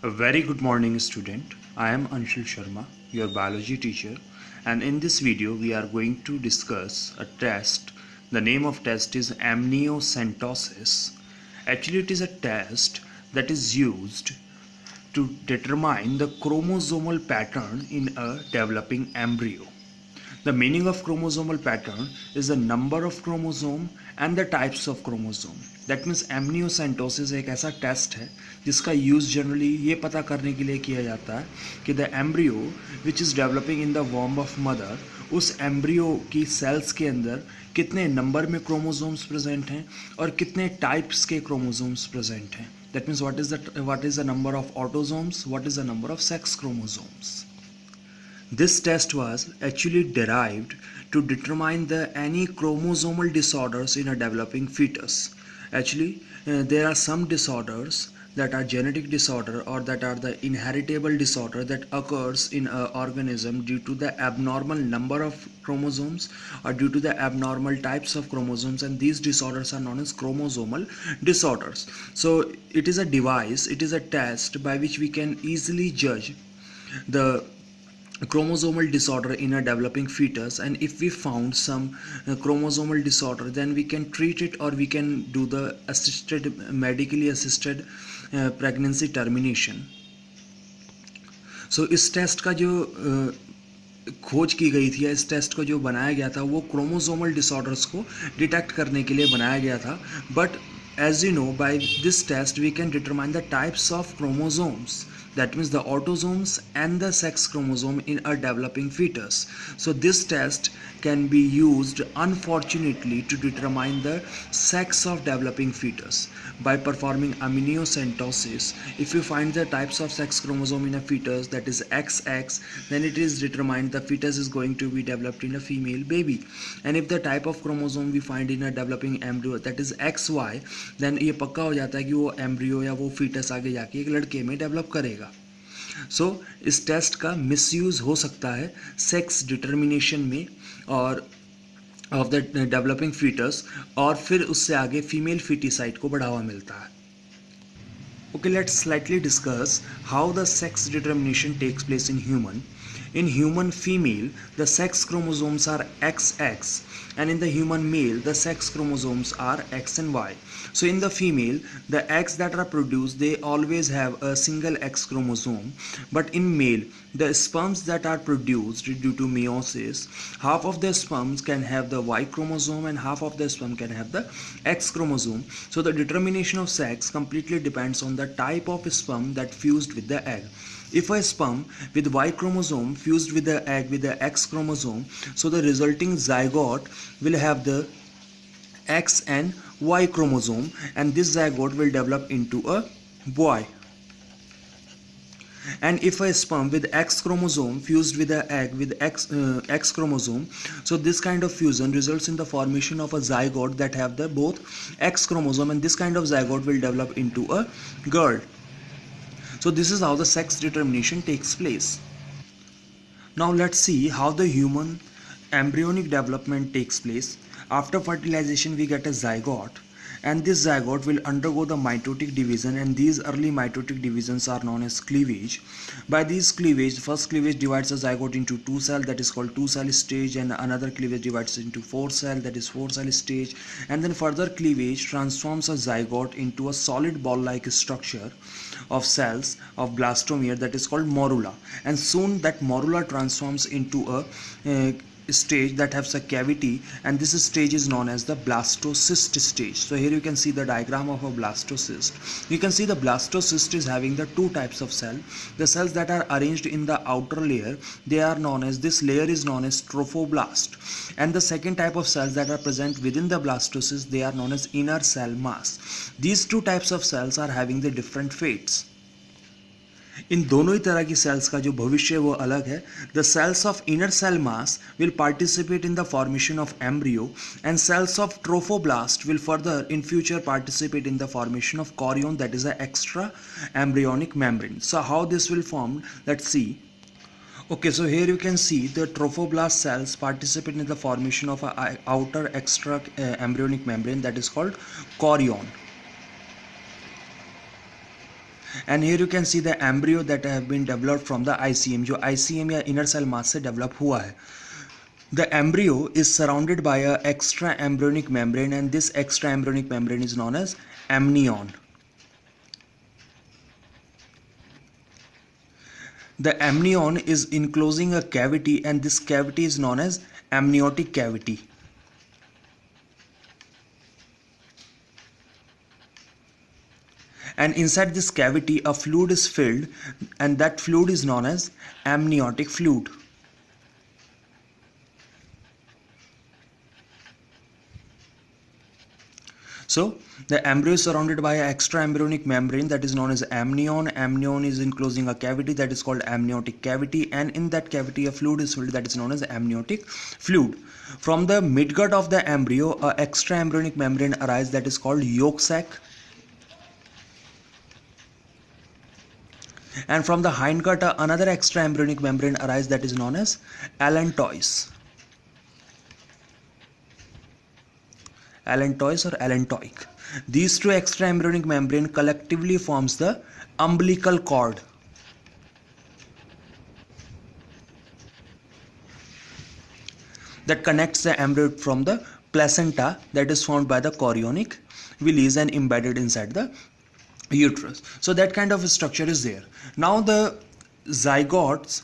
A very good morning, student. I am Anshul Sharma, your biology teacher, and in this video we are going to discuss a test. The name of test is amniocentesis. Actually, it is a test that is used to determine the chromosomal pattern in a developing embryo. The meaning of chromosomal pattern is the number of chromosome and the types of chromosome. That means amniocentesis एक ऐसा test है जिसका use generally ये पता करने के लिए किया जाता है कि the embryo which is developing in the womb of mother, उस एम्ब्रियो की सेल्स के अंदर कितने नंबर में क्रोमोसोम्स प्रेजेंट हैं और कितने टाइप्स के क्रोमोसोम्स प्रेजेंट हैं. That means what is the number of autosomes, what is the number of sex chromosomes. This test was actually derived to determine any chromosomal disorders in a developing fetus. Actually, there are some disorders that are genetic disorder or that are the inheritable disorder that occurs in an organism due to the abnormal number of chromosomes or due to the abnormal types of chromosomes, and these disorders are known as chromosomal disorders. So it is a device, it is a test by which we can easily judge the chromosomal disorder in a developing fetus, and if we found some chromosomal disorder, then we can treat it or we can do the medically assisted pregnancy termination. So इस test का जो खोज की गई थी या इस test को जो बनाया गया था वो क्रोमोसोमल डिसऑर्डर्स को डिटेक्ट करने के लिए बनाया गया था. But as you know, by this test we can determine the types of chromosomes, that means the autosomes and the sex chromosome in a developing fetus. So this test can be used unfortunately to determine the sex of developing fetus by performing amniocentesis. If you find the types of sex chromosome in a fetus, that is XX, then it is determined the fetus is going to be developed in a female baby. And if the type of chromosome we find in a developing embryo, that is XY, then ये पक्का हो जाता है कि वो embryo या वो foetus आगे जाके एक लड़के में डेवलप करेगा. सो इस टेस्ट का मिसयूज़ हो सकता है सेक्स डिटर्मिनेशन में और ऑफ द डेवलपिंग फीटस, और फिर उससे आगे फीमेल फीटिसाइड को बढ़ावा मिलता है. Okay, let's slightly discuss how the sex determination takes place in human. In human female, the sex chromosomes are XX, and in the human male, the sex chromosomes are X and Y. So in the female, the eggs that are produced, they always have a single X chromosome, but in male, the sperms that are produced due to meiosis, half of the sperms can have the Y chromosome and half of the sperm can have the X chromosome. So the determination of sex completely depends on the type of sperm that fused with the egg. If a sperm with Y chromosome fused with the egg with the X chromosome, so the resulting zygote will have the X and Y chromosome, and this zygote will develop into a boy. And if a sperm with X chromosome fused with an egg with X chromosome, so this kind of fusion results in the formation of a zygote that have the both X chromosome, and this kind of zygote will develop into a girl. So this is how the sex determination takes place. Now let's see how the human embryonic development takes place. After fertilization we get a zygote, and this zygote will undergo the mitotic division, and these early mitotic divisions are known as cleavage. By these cleavage, first cleavage divides a zygote into two cells, that is called two cell stage, and another cleavage divides it into four cell, that is four cell stage, and then further cleavage transforms a zygote into a solid ball like structure of cells of blastomere, that is called morula, and soon that morula transforms into a stage that has a cavity, and this stage is known as the blastocyst stage. So here you can see the diagram of a blastocyst. You can see the blastocyst is having the two types of cell. The cells that are arranged in the outer layer, they are known as, this layer is known as trophoblast, and the second type of cells that are present within the blastocyst, they are known as inner cell mass. These two types of cells are having the different fates. इन दोनों ही तरह की sales का जो भविष्य वो अलग है. The cells of inner cell mass will participate in the formation of embryo, and cells of trophoblast will further in future participate in the formation of chorion, that is a extra embryonic membrane. So how this will form, let's see. Okay, so here you can see the trophoblast cells participate in the formation of an outer extra embryonic membrane that is called chorion. and here you can see the embryo that have been developed from the ICM, जो ICM या inner cell mass से develop हुआ है. The embryo is surrounded by a extra embryonic membrane, and this extra embryonic membrane is known as amnion. The amnion is enclosing a cavity, and this cavity is known as amniotic cavity. And inside this cavity a fluid is filled, and that fluid is known as amniotic fluid. So the embryo is surrounded by an extra embryonic membrane that is known as amnion. Amnion is enclosing a cavity that is called amniotic cavity, and in that cavity a fluid is filled that is known as amniotic fluid. From the midgut of the embryo a extra embryonic membrane arises that is called yolk sac. And from the hindgut another extra embryonic membrane arises that is known as allantois. Allantois or allantoic. These two extra embryonic membrane collectively forms the umbilical cord. That connects the embryo from the placenta that is formed by the chorionic villus and embedded inside the uterus. So that kind of a structure is there. Now the zygotes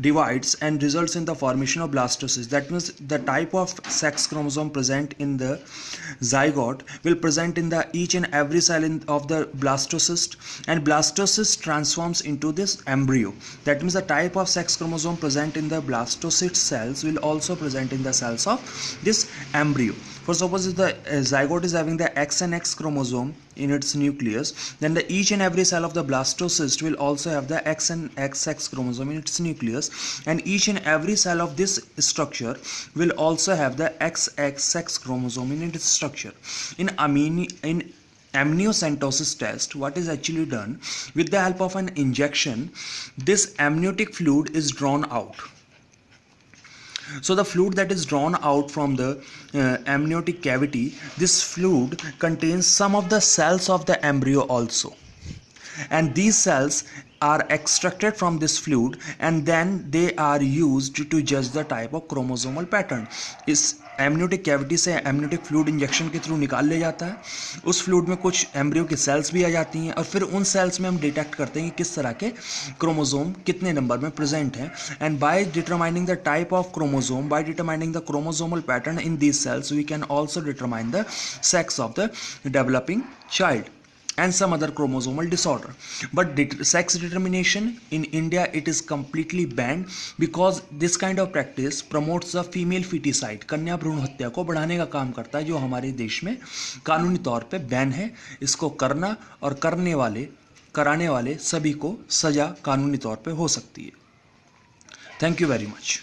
divides and results in the formation of blastocyst. That means the type of sex chromosome present in the zygote will present in the each and every cell of the blastocyst, and blastocyst transforms into this embryo. That means the type of sex chromosome present in the blastocyst cells will also present in the cells of this embryo. For suppose if the zygote is having the X and X chromosome in its nucleus, then the each and every cell of the blastocyst will also have the X and XX chromosome in its nucleus, and each and every cell of this structure will also have the XX sex chromosome in its structure. In amniocentosis test, what is actually done, with the help of an injection, this amniotic fluid is drawn out. So the fluid that is drawn out from the amniotic cavity, this fluid contains some of the cells of the embryo also, and these cells are extracted from this fluid and then they are used to judge the type of chromosomal pattern. इस amniotic cavity से amniotic fluid injection के through निकाल ले जाता है, उस fluid में कुछ एम्ब्रियो की सेल्स भी आ जाती हैं और फिर उन सेल्स में हम डिटेक्ट करते हैं कि किस तरह के क्रोमोसोम कितने नंबर में प्रेजेंट हैं, and by determining the type of chromosome, by determining the chromosomal pattern in these cells, we can also determine the sex of the developing child and some other chromosomal disorder. But sex determination in India, it is completely banned because this kind of practice promotes the female feticide, कन्या भ्रूण हत्या को बढ़ाने का काम करता है, जो हमारे देश में कानूनी तौर पे बैन है. इसको करना और कराने वाले सभी को सजा कानूनी तौर पे हो सकती है. Thank you very much.